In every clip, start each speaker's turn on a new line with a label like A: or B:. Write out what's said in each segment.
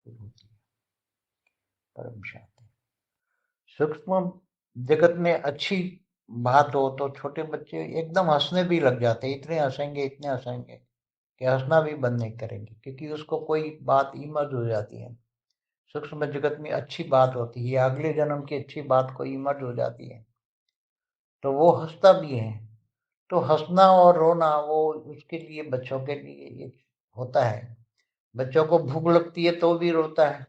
A: फिर होती है परम शांति। सूक्ष्म जगत में अच्छी बात हो तो छोटे बच्चे एकदम हंसने भी लग जाते हैं, इतने हंसेंगे कि हंसना भी बंद नहीं करेंगे, क्योंकि उसको कोई बात इमर्ज हो जाती है। सूक्ष्म जगत में अच्छी बात होती है, अगले जन्म की अच्छी बात को इमर्ज हो जाती है, तो वो हंसता भी है। तो हंसना और रोना वो उसके लिए, बच्चों के लिए ये होता है। बच्चों को भूख लगती है तो भी रोता है,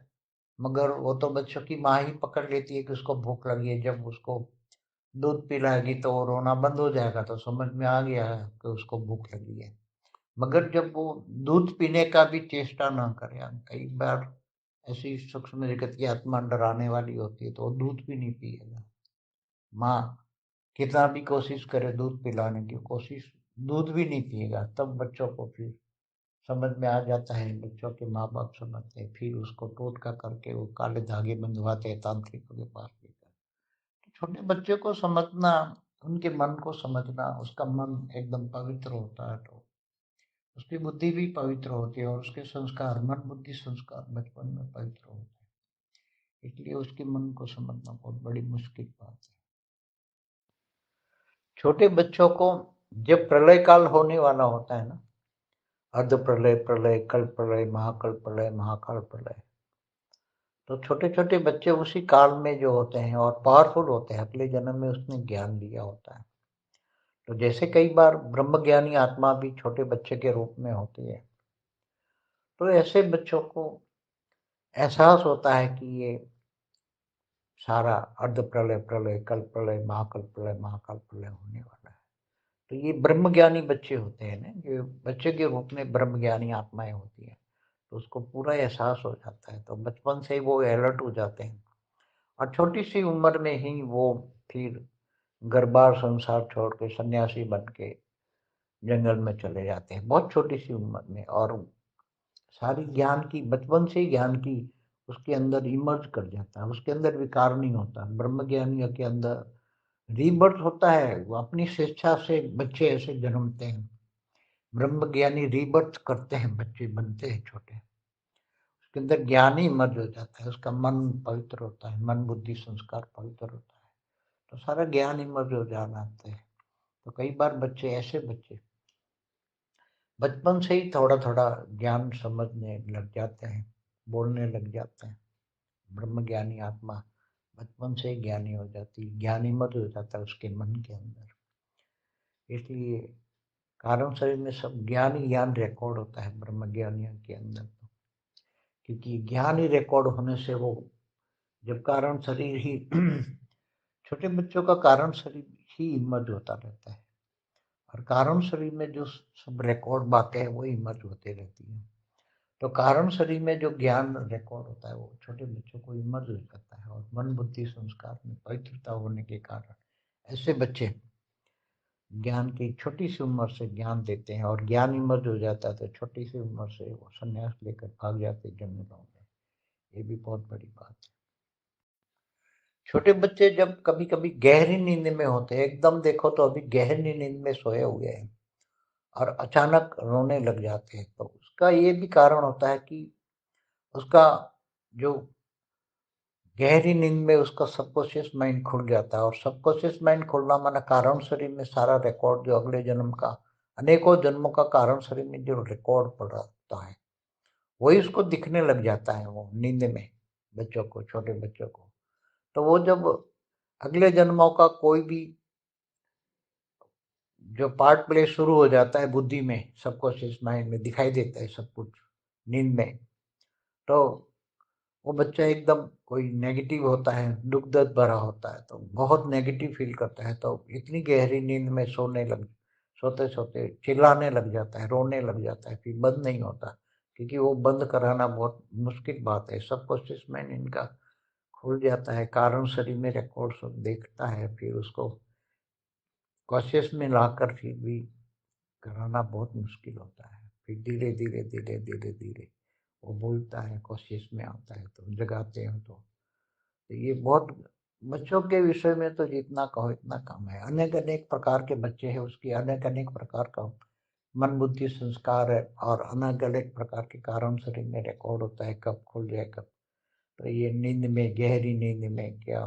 A: मगर वो तो बच्चों की माँ ही पकड़ लेती है कि उसको भूख लगी है। जब उसको दूध पिलाएगी तो वो रोना बंद हो जाएगा, तो समझ में आ गया है कि उसको भूख लगी है। मगर जब वो दूध पीने का भी चेष्टा ना करे, कई बार ऐसी सूक्ष्म जगत की आत्मा डराने वाली होती है तो वो दूध भी नहीं पिएगा। माँ कितना भी कोशिश करे दूध पिलाने की कोशिश, दूध भी नहीं पिएगा। तब बच्चों को फिर समझ में आ जाता है, बच्चों के माँ बाप समझते हैं, फिर उसको टोटका करके वो काले धागे बंधवाते हैं तांत्रिकों के पास लेकर। तो छोटे बच्चे को समझना, उनके मन को समझना, उसका मन एकदम पवित्र होता है तो उसकी बुद्धि भी पवित्र होती है, और उसके संस्कार, मन बुद्धि संस्कार बचपन में पवित्र होते हैं। इसलिए उसके मन को समझना बहुत बड़ी मुश्किल बात है। छोटे बच्चों को जब प्रलय काल होने वाला होता है ना, अर्ध प्रलय, प्रलय, कल्प प्रलय, महाकल्प प्रलय, महाकाल प्रलय, तो छोटे छोटे बच्चे उसी काल में जो होते हैं और पावरफुल होते हैं, अगले जन्म में उसने ज्ञान लिया होता है। तो जैसे कई बार ब्रह्मज्ञानी आत्मा भी छोटे बच्चे के रूप में होती है, तो ऐसे बच्चों को एहसास होता है कि ये सारा अर्ध प्रलय, प्रलय, कल्प प्रलय, महाकल्प प्रलय, महाकाल प्रलय होने वाला है। तो ये ब्रह्मज्ञानी बच्चे होते हैं ना, जो बच्चे के रूप में ब्रह्मज्ञानी आत्माएं होती हैं, तो उसको पूरा एहसास हो जाता है। तो बचपन से ही वो अलर्ट हो जाते हैं, और छोटी सी उम्र में ही वो फिर घर बार संसार छोड़ के सन्यासी बन के जंगल में चले जाते हैं, बहुत छोटी सी उम्र में। और सारी ज्ञान की, बचपन से ही ज्ञान की उसके अंदर इमर्ज कर जाता है, उसके अंदर विकार नहीं होता। ब्रह्मज्ञानियों के अंदर रीबर्थ होता है, वो अपनी स्वेच्छा से बच्चे ऐसे जन्मते हैं। ब्रह्मज्ञानी रीबर्थ करते हैं, बच्चे बनते हैं छोटे, उसके अंदर ज्ञान ही इमर्ज हो जाता है, उसका मन पवित्र होता है, मन बुद्धि संस्कार पवित्र होता है, तो सारा ज्ञान इमर्ज हो जाना है। तो कई बार बच्चे, ऐसे बच्चे बचपन से ही थोड़ा थोड़ा ज्ञान समझने लग जाते हैं, बोलने लग जाते हैं। ब्रह्मज्ञानी आत्मा बचपन से ही ज्ञानी हो जाती है, ज्ञानी मत हो जाता है उसके मन के अंदर। इसलिए कारण शरीर में सब ज्ञान ही ज्ञान रिकॉर्ड होता है ब्रह्मज्ञानियों के अंदर, तो क्योंकि ज्ञान ही रिकॉर्ड होने से वो, जब कारण शरीर ही छोटे बच्चों का कारण शरीर ही इमर्ज होता रहता है, और कारण शरीर में जो सब रिकॉर्ड बातें हैं वो इमर्ज होते रहती हैं। तो कारण शरीर में जो ज्ञान रिकॉर्ड होता है वो छोटे बच्चों को इमर्ज हो जाता है, और मन बुद्धि संस्कार में पवित्रता होने के कारण ऐसे बच्चे ज्ञान की छोटी सी उम्र से ज्ञान देते हैं, और ज्ञान इमर्ज हो जाता है तो छोटी सी उम्र से वो संन्यास लेकर भाग जाते हैं जंगलों में। ये भी बहुत बड़ी बात है। छोटे बच्चे जब कभी कभी गहरी नींद में होते हैं, एकदम देखो तो अभी गहरी नींद में सोए हुए हैं और अचानक रोने लग जाते हैं, तो उसका ये भी कारण होता है कि उसका जो गहरी नींद में उसका सबकॉन्शियस माइंड खुल जाता है, और सबकॉन्शियस माइंड खुलना माना कारण शरीर में सारा रिकॉर्ड, जो अगले जन्म का, अनेकों जन्मों का कारण शरीर में जो रिकॉर्ड पड़ा होता है वही उसको दिखने लग जाता है वो नींद में, बच्चों को, छोटे बच्चों को। तो वो जब अगले जन्मों का कोई भी जो पार्ट प्ले शुरू हो जाता है बुद्धि में, सबकॉन्शियस माइंड में दिखाई देता है सब कुछ नींद में, तो वो बच्चा एकदम कोई नेगेटिव होता है, दुख दर्द भरा होता है, तो बहुत नेगेटिव फील करता है, तो इतनी गहरी नींद में सोते सोते चिल्लाने लग जाता है, रोने लग जाता है, फिर बंद नहीं होता, क्योंकि वो बंद कराना बहुत मुश्किल बात है। सबकॉन्शियस माइंड इनका खुल जाता है, कारण शरीर में रिकॉर्ड सब देखता है, फिर उसको कॉन्शियस में लाकर फिर भी कराना बहुत मुश्किल होता है। फिर धीरे धीरे धीरे धीरे धीरे वो बोलता है, कॉन्शियस में आता है, तो जगाते हैं। तो ये बहुत, बच्चों के विषय में तो जितना कहो इतना कम है। अनेक अनेक प्रकार के बच्चे हैं, उसकी अनेक अनेक प्रकार का मन बुद्धि संस्कार है और अलग अलग प्रकार के कारण शरीर में रिकॉर्ड होता है, कब खुल जाए कब। तो ये नींद में, गहरी नींद में क्या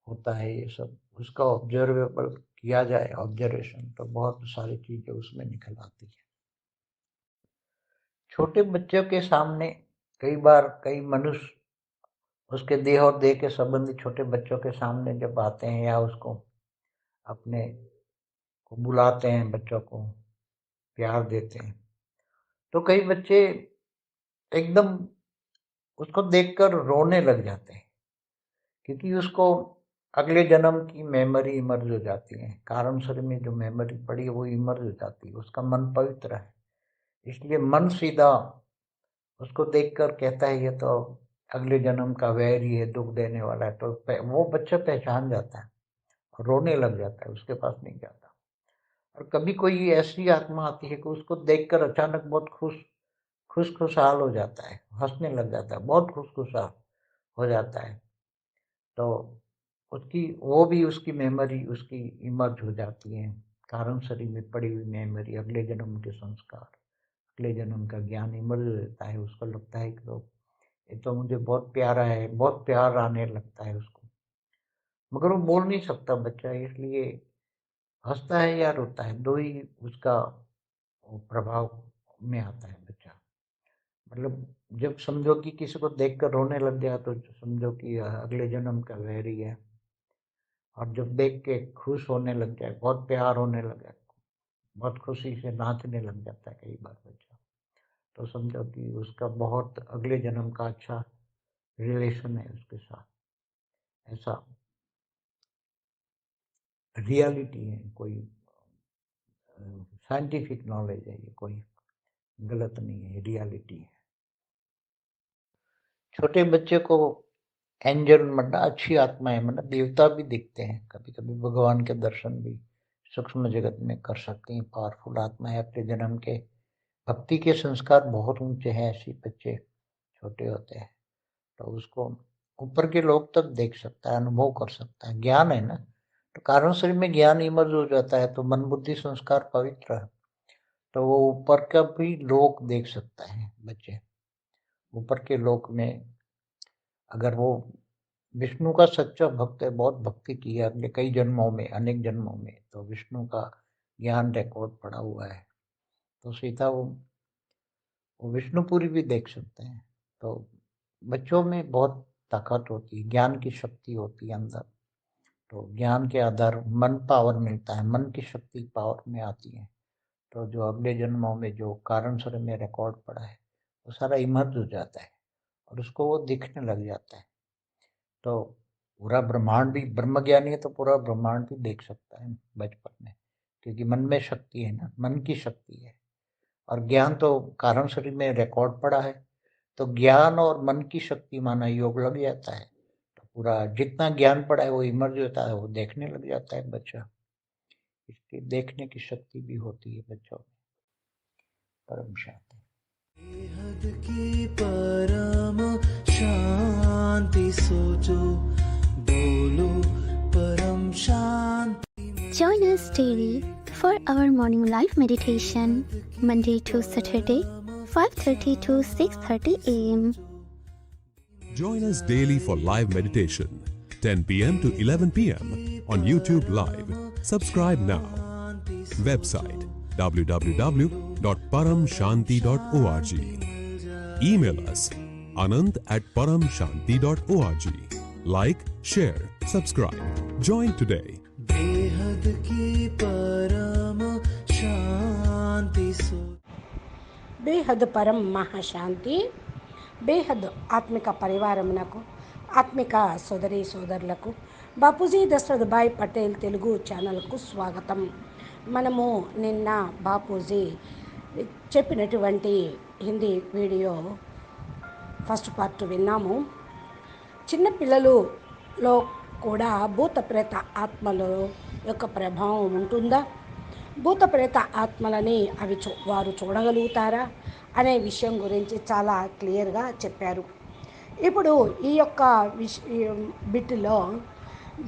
A: होता है, ये सब उसका ऑब्जर्वेबल किया जाए, ऑब्जर्वेशन, तो बहुत सारी चीजें उसमें निकल आती है। छोटे बच्चों के सामने कई बार कई मनुष्य उसके देह और देह के संबंधी छोटे बच्चों के सामने जब आते हैं या उसको अपने को बुलाते हैं, बच्चों को प्यार देते हैं, तो कई बच्चे एकदम उसको देखकर रोने लग जाते हैं, क्योंकि उसको अगले जन्म की मेमोरी इमर्ज हो जाती है। कारण शरीर में जो मेमोरी पड़ी है वो इमर्ज हो जाती है, उसका मन पवित्र है, इसलिए मन सीधा उसको देखकर कहता है ये तो अगले जन्म का वैरी है, दुख देने वाला है। तो वो बच्चा पहचान जाता है, रोने लग जाता है, उसके पास नहीं जाता। और कभी कोई ऐसी आत्मा आती है कि उसको देखकर अचानक बहुत खुशहाल हो जाता है, हंसने लग जाता है, बहुत खुशहाल हो जाता है। तो उसकी वो भी उसकी मेमोरी उसकी इमर्ज हो जाती है, कारण शरीर में पड़ी हुई मेमोरी, अगले जन्म के संस्कार, अगले जन्म का ज्ञान इमर्ज हो जाता है। उसको लगता है कि तो ये तो मुझे बहुत प्यारा है, बहुत प्यार आने लगता है उसको, मगर वो बोल नहीं सकता बच्चा, इसलिए हंसता है या रोता है, दो ही उसका वो प्रभाव में आता है बच्चा। मतलब जब समझो कि किसी को देखकर रोने लग गया तो समझो कि अगले जन्म का वैरी है, और जब देख के खुश होने लग जाए, बहुत प्यार होने लग जाए, बहुत खुशी से नाचने लग जाता है कई बार बच्चा, तो समझो कि उसका बहुत अगले जन्म का अच्छा रिलेशन है उसके साथ। ऐसा रियलिटी है, कोई साइंटिफिक नॉलेज है, ये कोई गलत नहीं है, रियलिटी है। छोटे बच्चे को एंजल मतलब अच्छी आत्माएं, मतलब देवता भी दिखते हैं, कभी कभी भगवान के दर्शन भी सूक्ष्म जगत में कर सकते हैं। पावरफुल आत्माएं अपने जन्म के भक्ति के संस्कार बहुत ऊंचे हैं, ऐसे बच्चे छोटे होते हैं, तो उसको ऊपर के लोग तक देख सकता है, अनुभव कर सकता है, ज्ञान है ना, तो कारण शरीर में ज्ञान इमर्ज हो जाता है, तो मन बुद्धि संस्कार पवित्र है, तो वो ऊपर का भी लोक देख सकता है बच्चे। ऊपर के लोक में अगर वो विष्णु का सच्चा भक्त है, बहुत भक्ति की है अगले कई जन्मों में, अनेक जन्मों में, तो विष्णु का ज्ञान रिकॉर्ड पड़ा हुआ है, तो सीधा वो विष्णुपुरी भी देख सकते हैं। तो बच्चों में बहुत ताकत होती है, ज्ञान की शक्ति होती है अंदर, तो ज्ञान के आधार मन पावर मिलता है, मन की शक्ति पावर में आती है, तो जो अगले जन्मों में जो कारण शरीर में रिकॉर्ड पड़ा है वो सारा इमर्ज हो जाता है और उसको वो दिखने लग जाता है। तो पूरा ब्रह्मांड भी, ब्रह्म ज्ञानी है तो पूरा ब्रह्मांड भी देख सकता है बचपन में, क्योंकि मन में शक्ति है ना, मन की शक्ति है, और ज्ञान तो कारण शरीर में रिकॉर्ड पड़ा है, तो ज्ञान और मन की शक्ति माना योग लग जाता है, तो पूरा जितना ज्ञान पड़ा है वो इमर्ज होता है, वो देखने लग जाता है बच्चा, इसकी देखने की शक्ति भी होती है बच्चों में। परम शांति।
B: बेहद की परम शांति सोचो, बोलो परम शांति।
C: Join us daily for our morning live meditation, Monday to Saturday, 5:30 to 6:30 a.m.
D: Join us daily for live meditation, 10 p.m. to 11 p.m. on YouTube Live. Subscribe now. Website www.paramshanti.org. Email us anant@paramshanti.org. Like, share, subscribe. Join today.
B: बेहद की परम शांति सो।
E: బేహద్ పరం మహాశాంతి. బేహద్ ఆత్మిక పరివారమునకు, ఆత్మిక సోదరి సోదరులకు బాపూజీ దశరథ్ భాయ్ పటేల్ తెలుగు ఛానల్కు స్వాగతం. మనము నిన్న బాపూజీ చెప్పినటువంటి హిందీ వీడియో ఫస్ట్ పార్ట్ విన్నాము. చిన్నపిల్లలలో కూడా భూత ప్రేత ఆత్మల యొక్క ప్రభావం ఉంటుందా, భూత ప్రేత ఆత్మలని వారు చూడగలుగుతారా అనే విషయం గురించి చాలా క్లియర్గా చెప్పారు. ఇప్పుడు ఈ యొక్క బిట్లో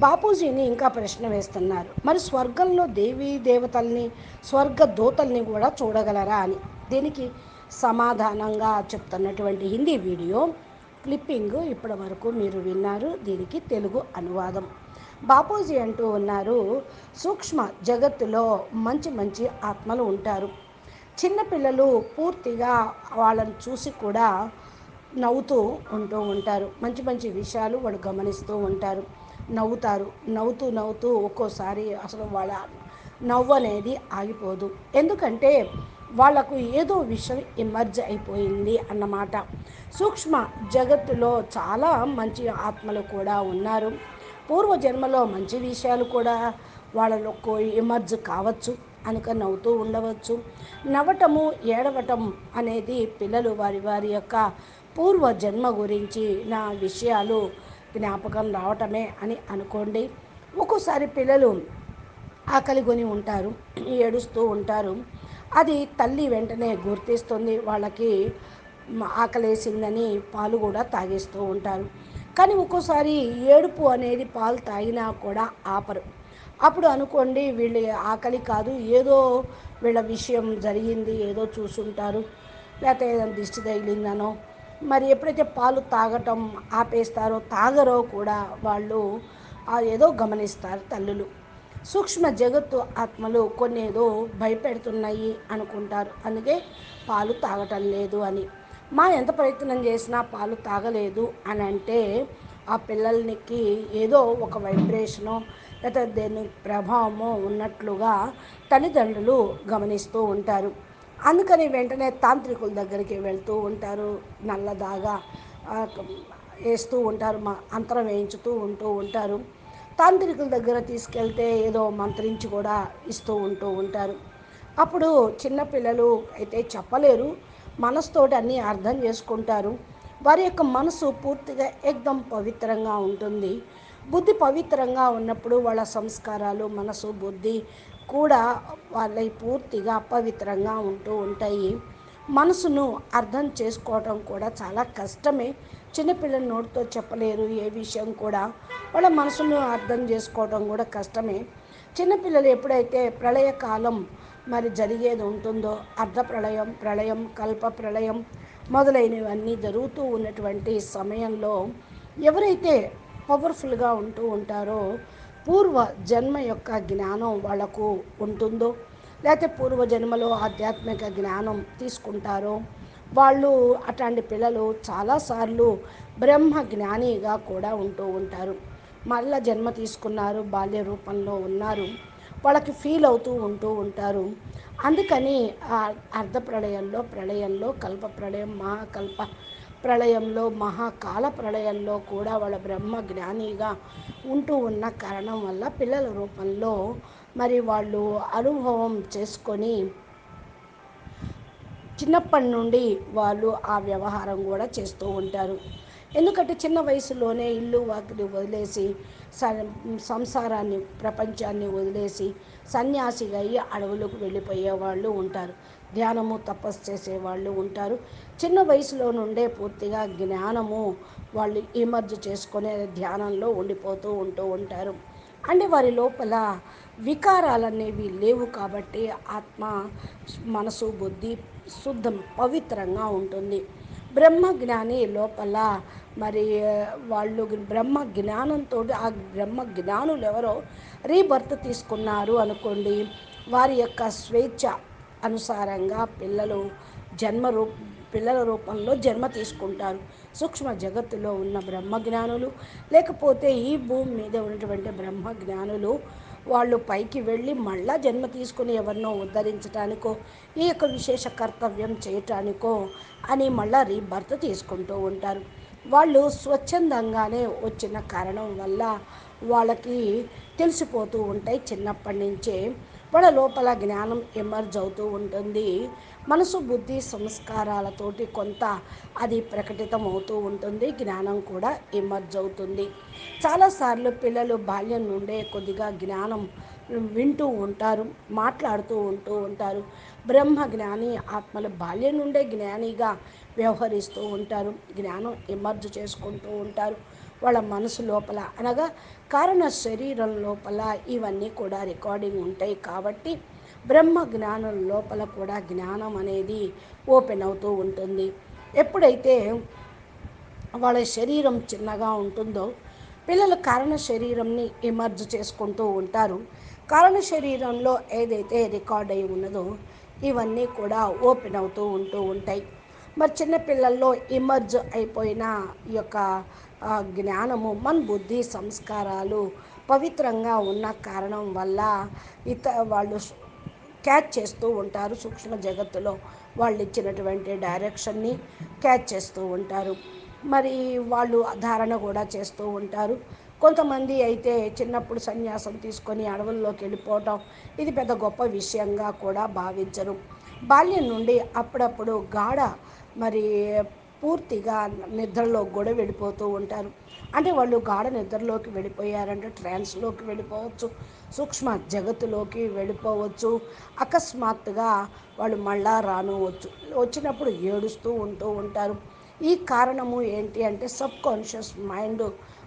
E: బాపూజీని ఇంకా ప్రశ్న వేస్తున్నారు, మరి స్వర్గంలో దేవీ దేవతల్ని, స్వర్గ దూతల్ని కూడా చూడగలరా అని. దీనికి సమాధానంగా చెప్తున్నటువంటి హిందీ వీడియో క్లిప్పింగ్ ఇప్పటి వరకు మీరు విన్నారు. దీనికి తెలుగు అనువాదం. బాపూజీ అంటూ ఉన్నారు, సూక్ష్మ జగత్తులో మంచి మంచి ఆత్మలు ఉంటారు. చిన్నపిల్లలు పూర్తిగా వాళ్ళని చూసి కూడా నవ్వుతూ ఉంటూ ఉంటారు. మంచి మంచి విషయాలు వాళ్ళు గమనిస్తూ ఉంటారు, నవ్వుతారు. నవ్వుతూ నవ్వుతూ ఒక్కోసారి అసలు వాళ్ళ నవ్వు అనేది ఆగిపోదు. ఎందుకంటే వాళ్ళకు ఏదో విషయం ఎమర్జ్ అయిపోయింది అన్నమాట. సూక్ష్మ జగత్తులో చాలా మంచి ఆత్మలు కూడా ఉన్నారు. పూర్వజన్మలో మంచి విషయాలు కూడా వాళ్ళలో ఎమర్జ్ కావచ్చు, అనుక నవ్వుతూ ఉండవచ్చు. నవ్వటము, ఏడవటం అనేది పిల్లలు వారి వారి యొక్క పూర్వజన్మ గురించి నా విషయాలు జ్ఞాపకం రావటమే అని అనుకోండి. ఒక్కోసారి పిల్లలు ఆకలి కొని ఉంటారు, ఏడుస్తూ ఉంటారు. అది తల్లి వెంటనే గుర్తిస్తుంది, వాళ్ళకి ఆకలేసిందని పాలు కూడా తాగేస్తూ ఉంటారు. కానీ ఒక్కోసారి ఏడుపు అనేది పాలు తాగినా కూడా ఆపరు. అప్పుడు అనుకోండి వీళ్ళ ఆకలి కాదు, ఏదో వీళ్ళ విషయం జరిగింది, ఏదో చూసుంటారు, లేకపోతే ఏదైనా దిష్టి తగిలిందనో. మరి ఎప్పుడైతే పాలు తాగటం ఆపేస్తారో, తాగరో కూడా వాళ్ళు ఏదో గమనిస్తారు తల్లులు. సూక్ష్మ జగత్తు ఆత్మలు కొన్ని ఏదో భయపెడుతున్నాయి అనుకుంటారు, అందుకే పాలు తాగటం లేదు అని. ఎంత ప్రయత్నం చేసినా పాలు తాగలేదు అని అంటే ఆ పిల్లలకి ఏదో ఒక వైబ్రేషనో లేదా దేని ప్రభావమో ఉన్నట్లుగా తల్లిదండ్రులు గమనిస్తూ ఉంటారు. అందుకని వెంటనే తాంత్రికుల దగ్గరికి వెళ్తూ ఉంటారు, నల్లదాగా వేస్తూ ఉంటారు, అంతరం వేయించుతూ ఉంటారు. తాంత్రికుల దగ్గర తీసుకెళ్తే ఏదో మంత్రించి కూడా ఇస్తూ ఉంటారు. అప్పుడు చిన్నపిల్లలు అయితే చెప్పలేరు, మనసుతోటి అన్నీ అర్థం చేసుకుంటారు. వారి యొక్క మనసు పూర్తిగా ఏకదం పవిత్రంగా ఉంటుంది. బుద్ధి పవిత్రంగా ఉన్నప్పుడు వాళ్ళ సంస్కారాలు, మనసు, బుద్ధి కూడా వాళ్ళ పూర్తిగా పవిత్రంగా ఉంటాయి. మనసును అర్థం చేసుకోవటం కూడా చాలా కష్టమే. చిన్నపిల్లల నోటితో చెప్పలేరు ఏ విషయం కూడా, వాళ్ళ మనసును అర్థం చేసుకోవటం కూడా కష్టమే. చిన్నపిల్లలు ఎప్పుడైతే ప్రళయకాలం మరి జరిగేది ఉంటుందో, అర్ధ ప్రళయం, ప్రళయం, కల్ప ప్రళయం మొదలైనవన్నీ జరుగుతూ ఉన్నటువంటి సమయంలో ఎవరైతే పవర్ఫుల్గా ఉంటారో, పూర్వ జన్మ యొక్క జ్ఞానం వాళ్లకు ఉంటుందో, లేకపోతే పూర్వజన్మలో ఆధ్యాత్మిక జ్ఞానం తీసుకుంటారో, వాళ్ళు అట్లాంటి పిల్లలు చాలాసార్లు బ్రహ్మ జ్ఞానిగా కూడా ఉంటారు. మళ్ళా జన్మ తీసుకున్నారు, బాల్య రూపంలో ఉన్నారు, వాళ్ళకి ఫీల్ అవుతూ ఉంటారు. అందుకని అర్ధ ప్రళయంలో, కల్ప ప్రళయం, మహాకల్ప ప్రళయంలో, మహాకాల ప్రళయంలో కూడా వాళ్ళ బ్రహ్మ జ్ఞానిగా ఉన్న కారణం వల్ల పిల్లల రూపంలో మరి వాళ్ళు అనుభవం చేసుకొని చిన్నప్పటి నుండి వాళ్ళు ఆ వ్యవహారం కూడా చేస్తూ ఉంటారు. ఎందుకంటే చిన్న వయసులోనే ఇల్లు వాకిలి వదిలేసి సంసారాన్ని, ప్రపంచాన్ని వదిలేసి సన్యాసిగా అయ్యి అడవులకు వెళ్ళిపోయే వాళ్ళు ఉంటారు. ధ్యానము, తపస్సు చేసేవాళ్ళు ఉంటారు. చిన్న వయసులో నుండే పూర్తిగా జ్ఞానము వాళ్ళు ఇమర్జ్ చేసుకునే ధ్యానంలో ఉండిపోతూ ఉంటారు. అంటే వారి లోపల వికారాలనేవి లేవు కాబట్టి ఆత్మ, మనసు, బుద్ధి శుద్ధం, పవిత్రంగా ఉంటుంది. బ్రహ్మజ్ఞాని లోపల మరి వాళ్ళు బ్రహ్మ జ్ఞానంతో, ఆ బ్రహ్మ జ్ఞానులు ఎవరో రీబర్త్ తీసుకున్నారు అనుకోండి, వారి యొక్క స్వేచ్ఛ అనుసారంగా పిల్లల రూపంలో జన్మ తీసుకుంటారు. సూక్ష్మ జగత్తులో ఉన్న బ్రహ్మజ్ఞానులు, లేకపోతే ఈ భూమి మీద ఉన్నటువంటి బ్రహ్మజ్ఞానులు వాళ్ళు పైకి వెళ్ళి మళ్ళా జన్మ తీసుకుని ఎవరినో ఉద్ధరించడానికో, ఈ యొక్క విశేష కర్తవ్యం చేయటానికో అని మళ్ళా రీబర్త్ తీసుకుంటూ ఉంటారు. వాళ్ళు స్వచ్ఛందంగానే వచ్చిన కారణం వల్ల వాళ్ళకి తెలిసిపోతూ ఉంటాయి. చిన్నప్పటి నుంచే వాళ్ళ లోపల జ్ఞానం ఎమర్జ్ అవుతూ ఉంటుంది. మనసు, బుద్ధి, సంస్కారాలతోటి కొంత అది ప్రకటితం అవుతూ ఉంటుంది, జ్ఞానం కూడా ఎమర్జ్ అవుతుంది. చాలాసార్లు పిల్లలు బాల్యం నుండే కొద్దిగా జ్ఞానం వింటూ ఉంటారు, మాట్లాడుతూ ఉంటారు. బ్రహ్మ జ్ఞాని ఆత్మలు బాల్యం నుండే జ్ఞానిగా వ్యవహరిస్తూ ఉంటారు, జ్ఞానం ఎమర్జ్ చేసుకుంటూ ఉంటారు. వాళ్ళ మనసు లోపల అనగా కారణ శరీరం లోపల ఇవన్నీ కూడా రికార్డింగ్ ఉంటాయి. కాబట్టి బ్రహ్మ జ్ఞానం లోపల కూడా జ్ఞానం అనేది ఓపెన్ అవుతూ ఉంటుంది. ఎప్పుడైతే వాళ్ళ శరీరం చిన్నగా ఉంటుందో పిల్లలు కారణ శరీరంని ఎమర్జ్ చేసుకుంటూ ఉంటారు. కారణ శరీరంలో ఏదైతే రికార్డ్ అయి ఉన్నదో ఇవన్నీ కూడా ఓపెన్ అవుతూ ఉంటాయి. మరి చిన్నపిల్లల్లో ఇమర్జ్ అయిపోయిన ఈ యొక్క జ్ఞానము మన బుద్ధి సంస్కారాలు పవిత్రంగా ఉన్న కారణం వల్ల వాళ్ళు క్యాచ్ చేస్తూ ఉంటారు. సూక్ష్మ జగత్తులో వాళ్ళు ఇచ్చినటువంటి డైరెక్షన్ని క్యాచ్ చేస్తూ ఉంటారు. మరి వాళ్ళు ధారణ కూడా చేస్తూ ఉంటారు. కొంతమంది అయితే చిన్నప్పుడు సన్యాసం తీసుకొని అడవుల్లోకి వెళ్ళిపోవటం ఇది పెద్ద గొప్ప విషయంగా కూడా భావించరు. బాల్యం నుండి అప్పుడప్పుడు మరి పూర్తిగా నిద్రలో కూడా వెళ్ళిపోతూ ఉంటారు. అంటే వాళ్ళు గాఢ నిద్రలోకి వెళ్ళిపోయారంటే ట్రాన్స్లోకి వెళ్ళిపోవచ్చు, సూక్ష్మ జగత్తులోకి వెళ్ళిపోవచ్చు. అకస్మాత్తుగా వాళ్ళు మళ్ళా రానువచ్చు. వచ్చినప్పుడు ఏడుస్తూ ఉంటారు. ఈ కారణము ఏంటి అంటే సబ్కాన్షియస్ మైండ్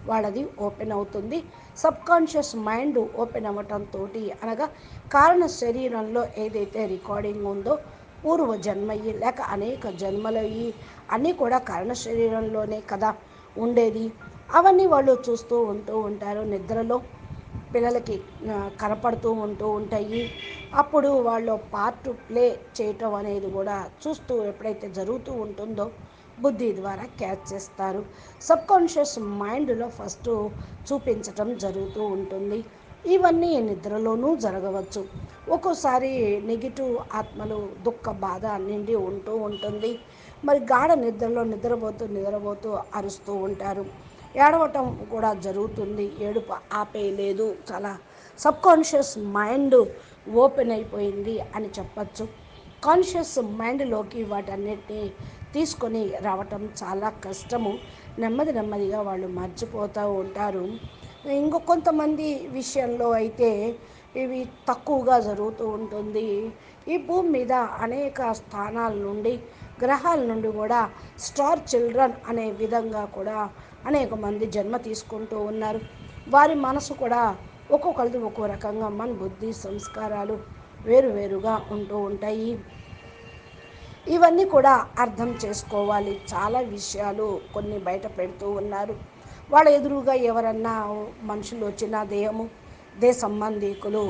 E: వాళ్ళది ఓపెన్ అవుతుంది. సబ్కాన్షియస్ మైండ్ ఓపెన్ అవ్వటంతో అనగా కారణ శరీరంలో ఏదైతే రికార్డింగ్ ఉందో పూర్వ జన్మయ్యి లేక అనేక జన్మలయ్యి అన్నీ కూడా కారణ శరీరంలోనే కదా ఉండేది. అవన్నీ వాళ్ళు చూస్తూ ఉంటారు. నిద్రలో పిల్లలకి కనపడుతూ ఉంటాయి. అప్పుడు వాళ్ళు పార్ట్ ప్లే చేయటం అనేది కూడా చూస్తూ ఎప్పుడైతే జరుగుతూ ఉంటుందో బుద్ధి ద్వారా క్యాచ్ చేస్తారు. సబ్కాన్షియస్ మైండ్లో ఫస్ట్ చూపించటం జరుగుతూ ఉంటుంది. ఇవన్నీ నిద్రలోనూ జరగవచ్చు. ఒక్కోసారి నెగిటివ్ ఆత్మలు దుఃఖ బాధ నిండి ఉంటుంది. మరి గాఢ నిద్రలో నిద్రపోతూ అరుస్తూ ఉంటారు. ఏడవటం కూడా జరుగుతుంది. ఏడుపు ఆపేయలేదు. చాలా సబ్కాన్షియస్ మైండ్ ఓపెన్ అయిపోయింది అని చెప్పచ్చు. కాన్షియస్ మైండ్లోకి వాటన్నిటిని తీసుకొని రావటం చాలా కష్టము. నెమ్మదిగా వాళ్ళు మర్చిపోతూ ఉంటారు. కొంతమంది విషయంలో అయితే ఇవి తక్కువగా జరుగుతూ ఉంటుంది. ఈ భూమి మీద అనేక స్థానాల నుండి గ్రహాల నుండి కూడా స్టార్ చిల్డ్రన్ అనే విధంగా కూడా అనేక మంది జన్మ తీసుకుంటూ ఉన్నారు. వారి మనసు కూడా ఒక్కొక్కరిది ఒక్కో రకంగా మన బుద్ధి సంస్కారాలు వేరుగా ఉంటాయి. ఇవన్నీ కూడా అర్థం చేసుకోవాలి. చాలా విషయాలు కొన్ని బయట పెడుతూ ఉన్నారు. వాళ్ళ ఎదురుగా ఎవరన్నా మనుషులు వచ్చినా దేహ సంబంధికులు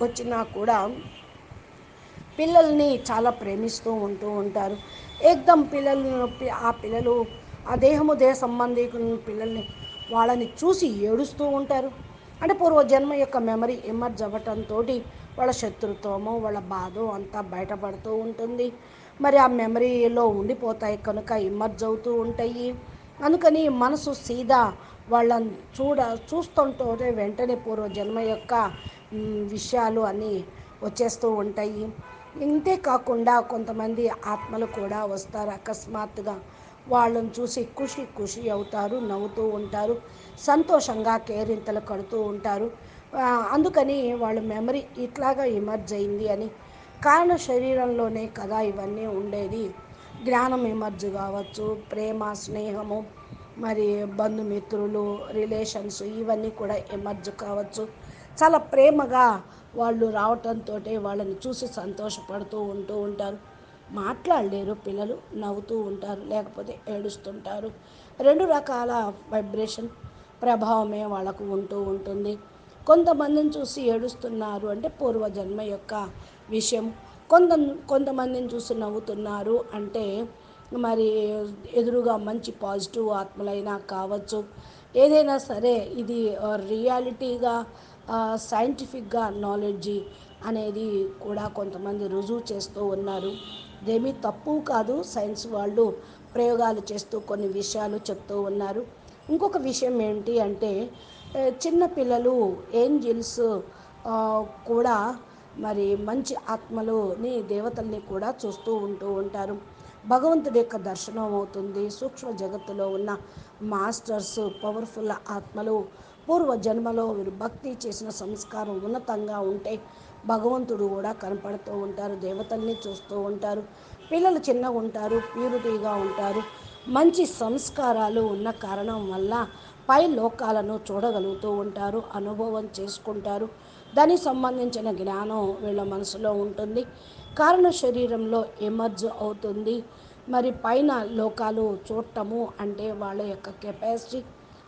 E: వచ్చినా కూడా పిల్లల్ని చాలా ప్రేమిస్తూ ఉంటారు. ఏకదం పిల్లలు ఆ దేహ సంబంధికుల పిల్లల్ని వాళ్ళని చూసి ఏడుస్తూ ఉంటారు. అంటే పూర్వజన్మ యొక్క మెమరీ ఎమర్జ్ అవ్వటంతో వాళ్ళ శత్రుత్వము వాళ్ళ బాధ అంతా బయటపడుతూ ఉంటుంది. మరి ఆ మెమరీలో ఉండిపోతాయి కనుక ఎమర్జ్ అవుతూ ఉంటాయి. అందుకని మనసు సీదా వాళ్ళని చూస్తుంటే వెంటనే పూర్వజన్మ యొక్క విషయాలు అన్నీ వచ్చేస్తూ ఉంటాయి. ఇంతే కాకుండా కొంతమంది ఆత్మలు కూడా వస్తారు. అకస్మాత్తుగా వాళ్ళని చూసి ఖుషి అవుతారు, నవ్వుతూ ఉంటారు, సంతోషంగా కేరింతలు కడుతూ ఉంటారు. అందుకని వాళ్ళ మెమరీ ఇట్లాగా ఎమర్జ్ అయింది అని. కారణ శరీరంలోనే కదా ఇవన్నీ ఉండేది. జ్ఞానం ఎమర్జ్ కావచ్చు, ప్రేమ స్నేహము మరి బంధుమిత్రులు రిలేషన్స్ ఇవన్నీ కూడా ఎమర్జ్ కావచ్చు. చాలా ప్రేమగా వాళ్ళు రావటంతో వాళ్ళని చూసి సంతోషపడుతూ ఉంటారు. మాట్లాడలేరు పిల్లలు, నవ్వుతూ ఉంటారు, లేకపోతే ఏడుస్తుంటారు. రెండు రకాల వైబ్రేషన్ ప్రభావమే వాళ్ళకు ఉంటుంది. కొంతమందిని చూసి ఏడుస్తున్నారు అంటే పూర్వజన్మ యొక్క విషయం. కొంతమందిని చూసి నవ్వుతున్నారు అంటే మరి ఎదురుగా మంచి పాజిటివ్ ఆత్మలైనా కావచ్చు. ఏదైనా సరే ఇది రియాలిటీగా సైంటిఫిక్గా నాలెడ్జి అనేది కూడా కొంతమంది రుజువు చేస్తూ ఉన్నారు. ఇదేమీ తప్పు కాదు. సైన్స్ వాళ్ళు ప్రయోగాలు చేస్తూ కొన్ని విషయాలు చెప్తూ ఉన్నారు. ఇంకొక విషయం ఏంటి అంటే చిన్నపిల్లలు ఏంజిల్స్ కూడా మరి మంచి ఆత్మలుని దేవతల్ని కూడా చూస్తూ ఉంటారు. భగవంతుడి యొక్క దర్శనం అవుతుంది. సూక్ష్మ జగత్తులో ఉన్న మాస్టర్స్ పవర్ఫుల్ ఆత్మలు పూర్వ జన్మలో వీరు భక్తి చేసిన సంస్కారం ఉన్నతంగా ఉంటే భగవంతుడు కూడా కనపడుతూ ఉంటారు. దేవతల్ని చూస్తూ ఉంటారు. పిల్లలు చిన్నగా ఉంటారు, ప్యూరిటీగా ఉంటారు. మంచి సంస్కారాలు ఉన్న కారణం వల్ల పై లోకాలను చూడగలుగుతూ ఉంటారు, అనుభవం చేసుకుంటారు. దానికి సంబంధించిన జ్ఞానం వీళ్ళ మనసులో ఉంటుంది. కారణ శరీరంలో ఎమర్జ్ అవుతుంది. మరి పైన లోకాలు చూడటము అంటే వాళ్ళ యొక్క కెపాసిటీ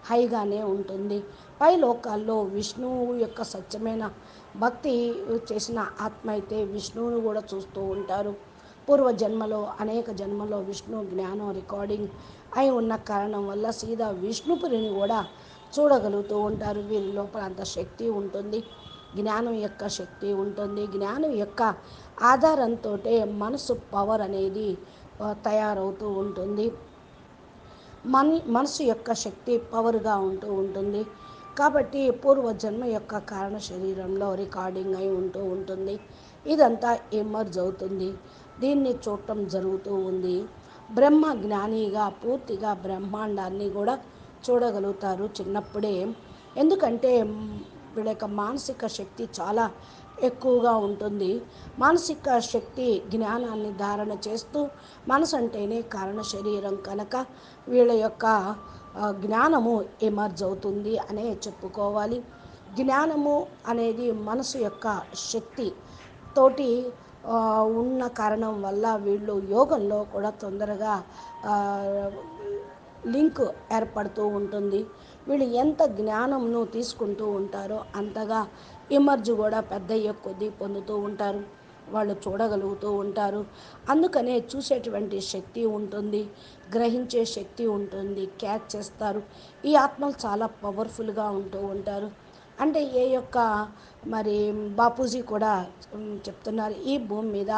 E: హైగానే ఉంటుంది. పై లోకాల్లో విష్ణువు యొక్క సత్యమైన భక్తి చేసిన ఆత్మ అయితే విష్ణువును కూడా చూస్తూ ఉంటారు. పూర్వజన్మలో అనేక జన్మలో విష్ణు జ్ఞానం రికార్డింగ్ అయి ఉన్న కారణం వల్ల సీదా విష్ణుపురిని కూడా చూడగలుగుతూ ఉంటారు. వీరి లోపల అంత శక్తి ఉంటుంది, జ్ఞానం యొక్క శక్తి ఉంటుంది. జ్ఞానం యొక్క ఆధారంతో మనసు పవర్ అనేది తయారవుతూ ఉంటుంది. మనసు యొక్క శక్తి పవర్గా ఉంటూ ఉంటుంది. కాబట్టి పూర్వజన్మ యొక్క కారణ శరీరంలో రికార్డింగ్ అయి ఉంటూ ఉంటుంది. ఇదంతా ఎమర్జ్ అవుతుంది. దీన్ని చూడటం జరుగుతూ ఉంది. బ్రహ్మ జ్ఞానిగా పూర్తిగా బ్రహ్మాండాన్ని కూడా చూడగలుగుతారు చిన్నప్పుడే. ఎందుకంటే వీళ్ళ యొక్క మానసిక శక్తి చాలా ఎక్కువగా ఉంటుంది. మానసిక శక్తి జ్ఞానాన్ని ధారణ చేస్తూ, మనసు అంటేనే కారణ శరీరం కనుక వీళ్ళ యొక్క జ్ఞానము ఎమర్జ్ అవుతుంది అనే చెప్పుకోవాలి. జ్ఞానము అనేది మనసు యొక్క శక్తి తోటి ఉన్న కారణం వల్ల వీళ్ళు యోగంలో కూడా తొందరగా లింక్ ఏర్పడుతూ ఉంటుంది. వీళ్ళు ఎంత జ్ఞానంను తీసుకుంటూ ఉంటారో అంతగా ఎమర్జ్ కూడా పెద్దయ్యే కొద్దీ పొందుతూ ఉంటారు. వాళ్ళు చూడగలుగుతూ ఉంటారు. అందుకనే చూసేటువంటి శక్తి ఉంటుంది, గ్రహించే శక్తి ఉంటుంది, క్యాచ్ చేస్తారు. ఈ ఆత్మలు చాలా పవర్ఫుల్గా ఉంటూ ఉంటారు. అంటే ఏ యొక్క మరి బాపూజీ కూడా చెప్తున్నారు, ఈ భూమి మీద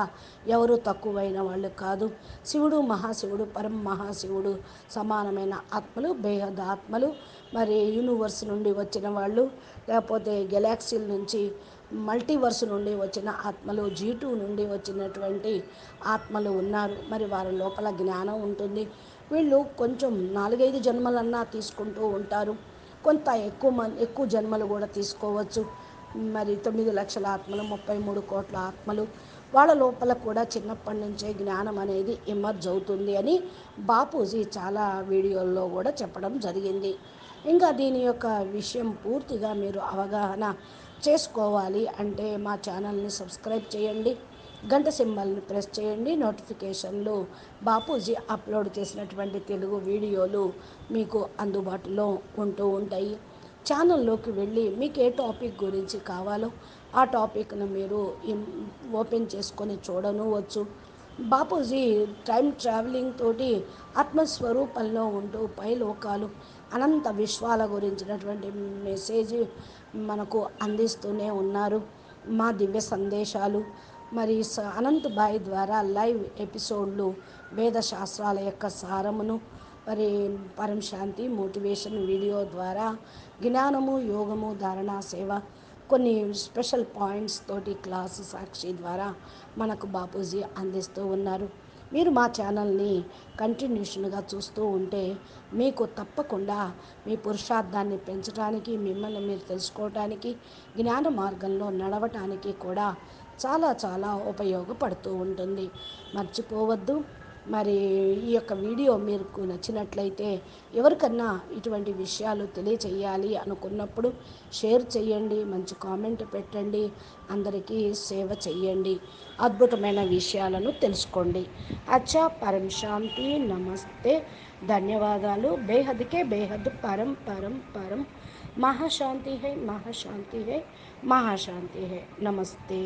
E: ఎవరు తక్కువైన వాళ్ళు కాదు. శివుడు మహాశివుడు, పరమ మహాశివుడు సమానమైన ఆత్మలు, బేహద్ ఆత్మలు. మరి యూనివర్స్ నుండి వచ్చిన వాళ్ళు, లేకపోతే గెలాక్సీల నుంచి మల్టీవర్స్ నుండి వచ్చిన ఆత్మలు, G2 నుండి వచ్చినటువంటి ఆత్మలు ఉన్నారు. మరి వారి లోపల జ్ఞానం ఉంటుంది. వీళ్ళు కొంచెం 4-5 జన్మలన్నా తీసుకుంటూ ఉంటారు. కొంత ఎక్కువ జన్మలు కూడా తీసుకోవచ్చు. మరి 9 లక్షల ఆత్మలు, 33 కోట్ల ఆత్మలు, వాళ్ళ లోపల కూడా చిన్నప్పటి నుంచే జ్ఞానం అనేది ఎమర్జ్ అవుతుంది అని బాపూజీ చాలా వీడియోల్లో కూడా చెప్పడం జరిగింది. ఇంకా దీని యొక్క విషయం పూర్తిగా మీరు అవగాహన చేసుకోవాలి అంటే మా ఛానల్ని సబ్స్క్రైబ్ చేయండి, గంట సింబల్ని ప్రెస్ చేయండి. నోటిఫికేషన్లు బాపూజీ అప్లోడ్ చేసినటువంటి తెలుగు వీడియోలు మీకు అందుబాటులో ఉంటూ ఉంటాయి. ఛానల్లోకి వెళ్ళి మీకు ఏ టాపిక్ గురించి కావాలో ఆ టాపిక్ను మీరు ఓపెన్ చేసుకొని చూడనవచ్చు. బాపూజీ టైం ట్రావెలింగ్ తోటి ఆత్మస్వరూపంలో ఉంటూ పై లోకాలు అనంత విశ్వాల గురించినటువంటి మెసేజ్ మనకు అందిస్తూనే ఉన్నారు. మా దివ్య సందేశాలు మరి అనంతబాయి ద్వారా లైవ్ ఎపిసోడ్లు, వేద శాస్త్రాల యొక్క సారమును, మరి పరం శాంతి మోటివేషన్ వీడియో ద్వారా జ్ఞానము, యోగము, ధారణా సేవ, కొన్ని స్పెషల్ పాయింట్స్ తోటి క్లాసు సాక్షి ద్వారా మనకు బాపూజీ అందిస్తూ ఉన్నారు. మీరు మా ఛానల్ని కంటిన్యూషన్గా చూస్తూ ఉంటే మీకు తప్పకుండా మీ పురుషార్థాన్ని పెంచడానికి, మిమ్మల్ని మీరు తెలుసుకోవటానికి, జ్ఞాన మార్గంలో నడవటానికి కూడా చాలా చాలా ఉపయోగపడుతూ ఉంటుంది. మర్చిపోవద్దు. మరి ఈ యొక్క వీడియో మీకు నచ్చినట్లయితే ఎవరికన్నా ఇటువంటి విషయాలు తెలియచేయాలి అనుకున్నప్పుడు షేర్ చేయండి, మంచి కామెంట్ పెట్టండి, అందరికీ సేవ చేయండి, అద్భుతమైన విషయాలను తెలుసుకోండి. అచ్చా, పరం శాంతి, నమస్తే, ధన్యవాదాలు. బేహద్కే బేహద్ పరం పరం పరం. महाशांति है, महाशांति है, महाशांति है. नमस्ते.